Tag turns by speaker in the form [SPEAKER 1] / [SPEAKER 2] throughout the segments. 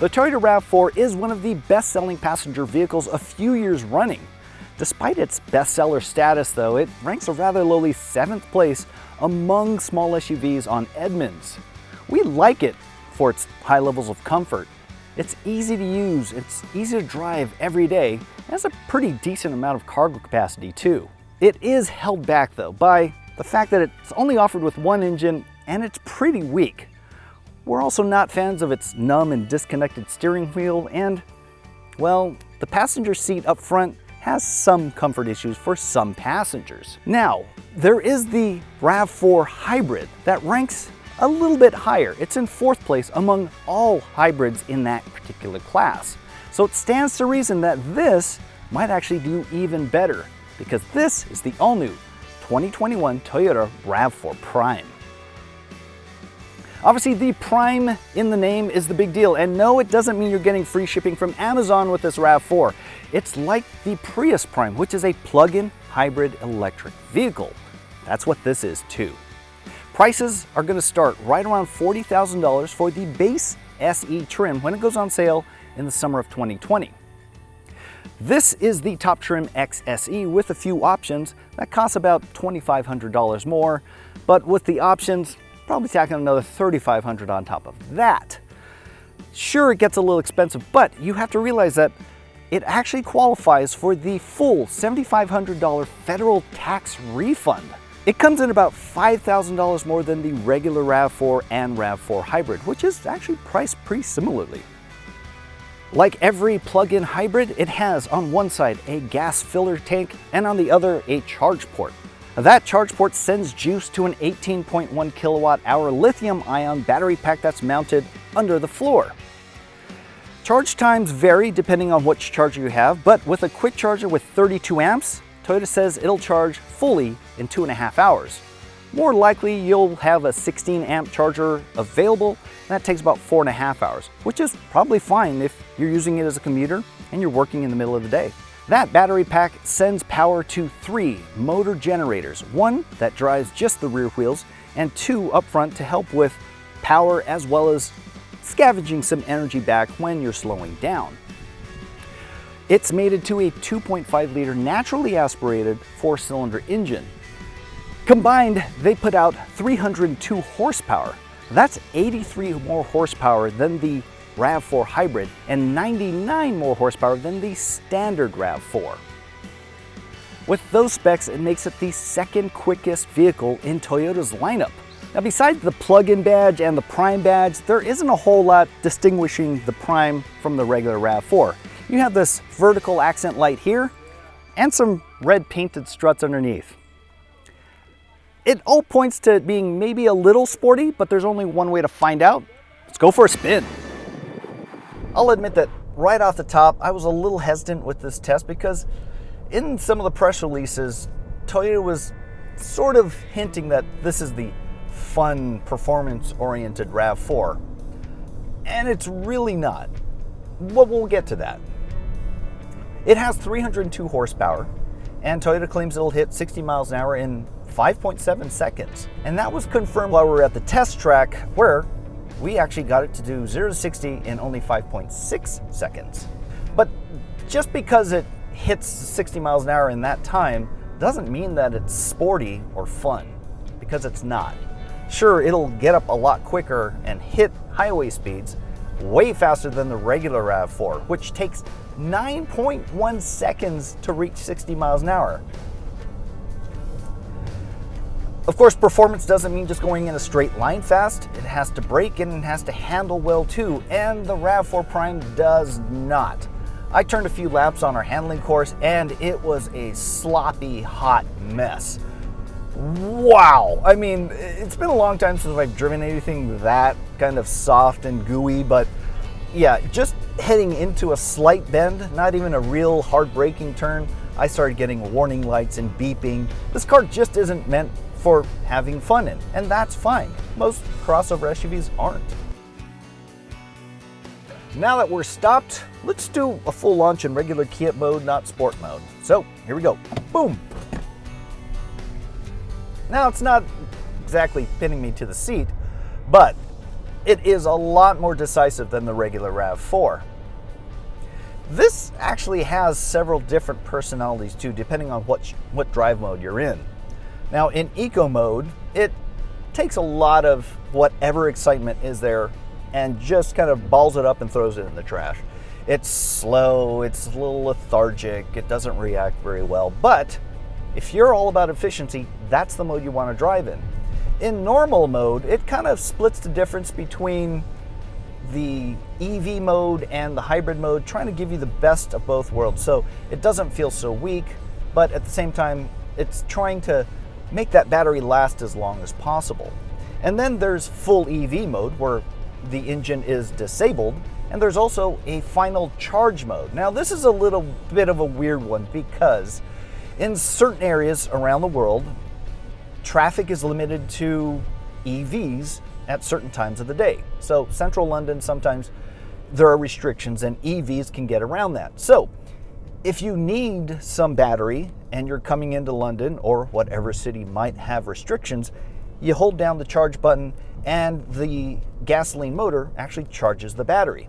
[SPEAKER 1] The Toyota RAV4 is one of the best-selling passenger vehicles a few years running. Despite its bestseller status though, it ranks a rather lowly 7th place among small SUVs on Edmunds. We like it for its high levels of comfort. It's easy to use, it's easy to drive every day, and has a pretty decent amount of cargo capacity too. It is held back though by the fact that it's only offered with one engine and it's pretty weak. We're also not fans of its numb and disconnected steering wheel, and, well, the passenger seat up front has some comfort issues for some passengers. Now, there is the RAV4 Hybrid that ranks a little bit higher. It's in 4th place among all hybrids in that particular class. So it stands to reason that this might actually do even better, because this is the all-new 2021 Toyota RAV4 Prime. Obviously, the Prime in the name is the big deal, and no, it doesn't mean you're getting free shipping from Amazon with this RAV4. It's like the Prius Prime, which is a plug-in hybrid electric vehicle. That's what this is too. Prices are going to start right around $40,000 for the base SE trim when it goes on sale in the summer of 2020. This is the top trim XSE with a few options that cost about $2,500 more, but with the options, probably tacking another $3,500 on top of that. Sure, it gets a little expensive, but you have to realize that it actually qualifies for the full $7,500 federal tax refund. It comes in about $5,000 more than the regular RAV4 and RAV4 Hybrid, which is actually priced pretty similarly. Like every plug-in hybrid, it has on one side a gas filler tank and on the other a charge port. That charge port sends juice to an 18.1 kilowatt hour lithium-ion battery pack that's mounted under the floor. Charge times vary depending on which charger you have, but with a quick charger with 32 amps, Toyota says it'll charge fully in 2.5 hours. More likely, you'll have a 16 amp charger available, and that takes about 4.5 hours, which is probably fine if you're using it as a commuter and you're working in the middle of the day. That battery pack sends power to 3 motor generators, one that drives just the rear wheels and 2 up front to help with power as well as scavenging some energy back when you're slowing down. It's mated to a 2.5 liter naturally aspirated 4-cylinder engine. Combined, they put out 302 horsepower. That's 83 more horsepower than the RAV4 Hybrid and 99 more horsepower than the standard RAV4. With those specs, it makes it the second quickest vehicle in Toyota's lineup. Now, besides the plug-in badge and the Prime badge, there isn't a whole lot distinguishing the Prime from the regular RAV4. You have this vertical accent light here and some red painted struts underneath. It all points to it being maybe a little sporty, but there's only one way to find out. Let's go for a spin. I'll admit that right off the top, I was a little hesitant with this test because in some of the press releases, Toyota was sort of hinting that this is the fun, performance-oriented RAV4. And it's really not. But we'll get to that. It has 302 horsepower, and Toyota claims it'll hit 60 miles an hour in 5.7 seconds. And that was confirmed while we were at the test track, where we actually got it to do 0 to 60 in only 5.6 seconds. But just because it hits 60 miles an hour in that time doesn't mean that it's sporty or fun, because it's not. Sure, it'll get up a lot quicker and hit highway speeds way faster than the regular RAV4, which takes 9.1 seconds to reach 60 miles an hour. Of course, performance doesn't mean just going in a straight line fast. It has to brake and it has to handle well too, and the RAV4 Prime does not. I turned a few laps on our handling course and it was a sloppy, hot mess. Wow! I mean, it's been a long time since I've driven anything that kind of soft and gooey, but yeah, just heading into a slight bend, not even a real hard braking turn, I started getting warning lights and beeping. This car just isn't meant for having fun in, and that's fine. Most crossover SUVs aren't. Now that we're stopped, let's do a full launch in regular Kia mode, not sport mode. So here we go. Boom! Now it's not exactly pinning me to the seat, but it is a lot more decisive than the regular RAV4. This actually has several different personalities too, depending on what drive mode you're in. Now in eco mode, it takes a lot of whatever excitement is there and just kind of balls it up and throws it in the trash. It's slow, it's a little lethargic, it doesn't react very well, but if you're all about efficiency, that's the mode you want to drive in. In normal mode, it kind of splits the difference between the EV mode and the hybrid mode, trying to give you the best of both worlds. So it doesn't feel so weak, but at the same time, it's trying to make that battery last as long as possible. And then there's full EV mode, where the engine is disabled, and there's also a final charge mode. Now this is a little bit of a weird one, because in certain areas around the world, traffic is limited to EVs at certain times of the day. So central London, sometimes there are restrictions and EVs can get around that. So if you need some battery and you're coming into London or whatever city might have restrictions, you hold down the charge button and the gasoline motor actually charges the battery.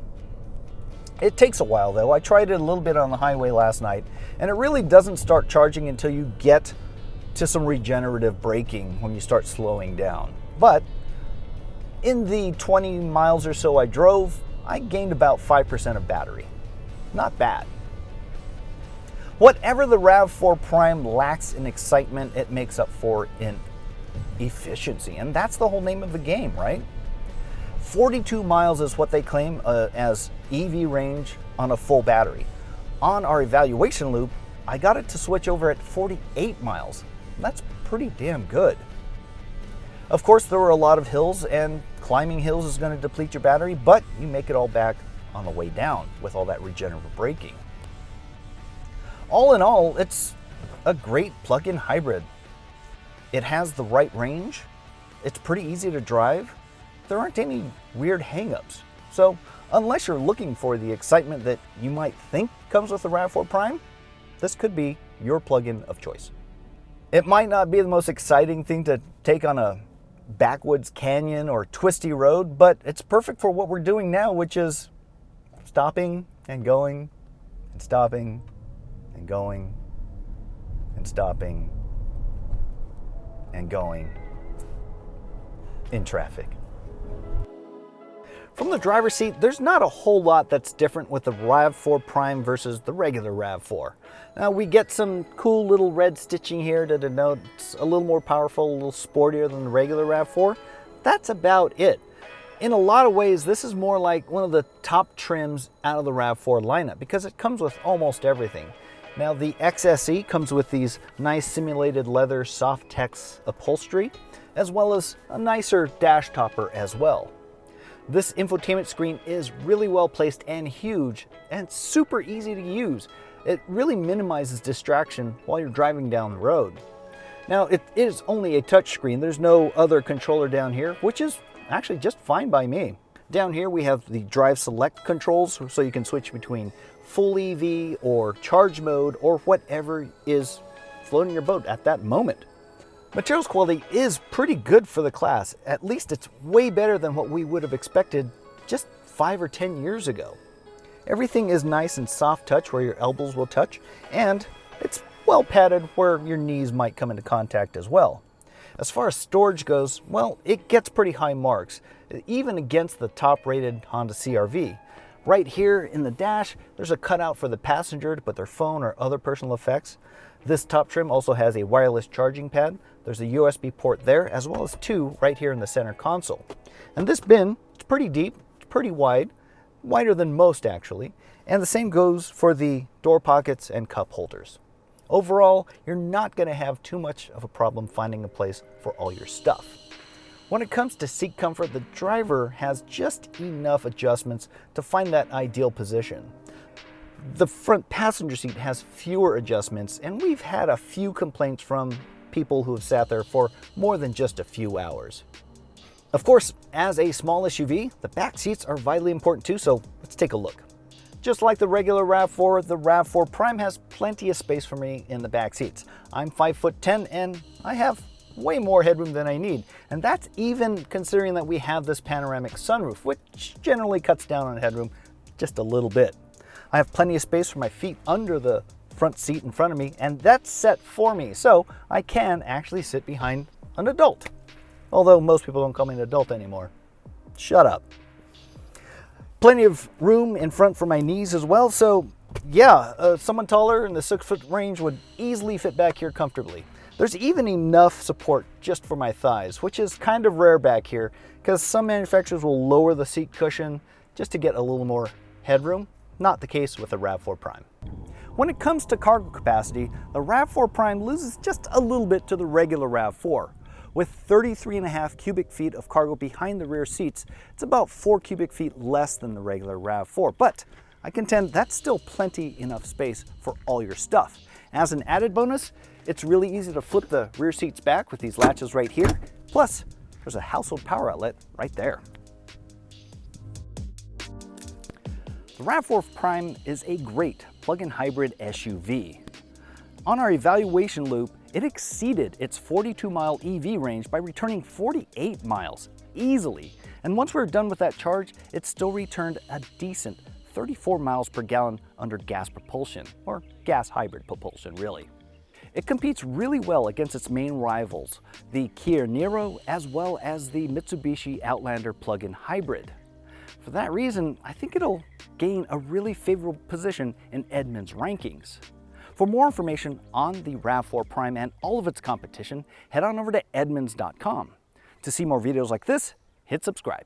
[SPEAKER 1] It takes a while though. I tried it a little bit on the highway last night, and it really doesn't start charging until you get to some regenerative braking when you start slowing down. But in the 20 miles or so I drove, I gained about 5% of battery. Not bad. Whatever the RAV4 Prime lacks in excitement, it makes up for in efficiency. And that's the whole name of the game, right? 42 miles is what they claim as EV range on a full battery. On our evaluation loop, I got it to switch over at 48 miles. That's pretty damn good. Of course, there were a lot of hills, and climbing hills is going to deplete your battery, but you make it all back on the way down with all that regenerative braking. All in all, it's a great plug-in hybrid. It has the right range. It's pretty easy to drive. There aren't any weird hang-ups. So unless you're looking for the excitement that you might think comes with the RAV4 Prime, this could be your plug-in of choice. It might not be the most exciting thing to take on a backwoods canyon or twisty road, but it's perfect for what we're doing now, which is stopping and going and stopping and going and stopping and going in traffic. From the driver's seat, there's not a whole lot that's different with the RAV4 Prime versus the regular RAV4. Now we get some cool little red stitching here to denote it's a little more powerful, a little sportier than the regular RAV4. That's about it. In a lot of ways, this is more like one of the top trims out of the RAV4 lineup because it comes with almost everything. Now the XSE comes with these nice simulated leather soft-tex upholstery, as well as a nicer dash topper as well. This infotainment screen is really well placed and huge and super easy to use. It really minimizes distraction while you're driving down the road. Now it is only a touch screen. There's no other controller down here, which is actually just fine by me. Down here we have the drive select controls, so you can switch between full EV or charge mode or whatever is floating your boat at that moment. Materials quality is pretty good for the class. At least it's way better than what we would have expected just 5 or 10 years ago. Everything is nice and soft touch where your elbows will touch, and it's well padded where your knees might come into contact as well. As far as storage goes, well, it gets pretty high marks, even against the top-rated Honda CR-V. Right here in the dash, there's a cutout for the passenger to put their phone or other personal effects. This top trim also has a wireless charging pad. There's a USB port there, as well as 2 right here in the center console. And this bin, it's pretty deep, it's pretty wide, wider than most actually, and the same goes for the door pockets and cup holders. Overall, you're not going to have too much of a problem finding a place for all your stuff. When it comes to seat comfort, the driver has just enough adjustments to find that ideal position. The front passenger seat has fewer adjustments, and we've had a few complaints from people who have sat there for more than just a few hours. Of course, as a small SUV, the back seats are vitally important too, so let's take a look. Just like the regular RAV4, the RAV4 Prime has plenty of space for me in the back seats. I'm 5'10" and I have way more headroom than I need. And that's even considering that we have this panoramic sunroof, which generally cuts down on headroom just a little bit. I have plenty of space for my feet under the front seat in front of me, and that's set for me, so I can actually sit behind an adult. Although most people don't call me an adult anymore. Shut up. Plenty of room in front for my knees as well, so yeah, someone taller in the 6-foot range would easily fit back here comfortably. There's even enough support just for my thighs, which is kind of rare back here because some manufacturers will lower the seat cushion just to get a little more headroom. Not the case with the RAV4 Prime. When it comes to cargo capacity, the RAV4 Prime loses just a little bit to the regular RAV4. With 33.5 cubic feet of cargo behind the rear seats, it's about 4 cubic feet less than the regular RAV4, but I contend that's still plenty enough space for all your stuff. As an added bonus, it's really easy to flip the rear seats back with these latches right here. Plus, there's a household power outlet right there. The RAV4 Prime is a great plug-in hybrid SUV. On our evaluation loop, it exceeded its 42-mile EV range by returning 48 miles easily. And once we were done with that charge, it still returned a decent 34 miles per gallon under gas propulsion, or gas hybrid propulsion really. It competes really well against its main rivals, the Kia Niro as well as the Mitsubishi Outlander plug-in hybrid. For that reason, I think it'll gain a really favorable position in Edmunds' rankings. For more information on the RAV4 Prime and all of its competition, head on over to Edmunds.com. To see more videos like this, hit subscribe.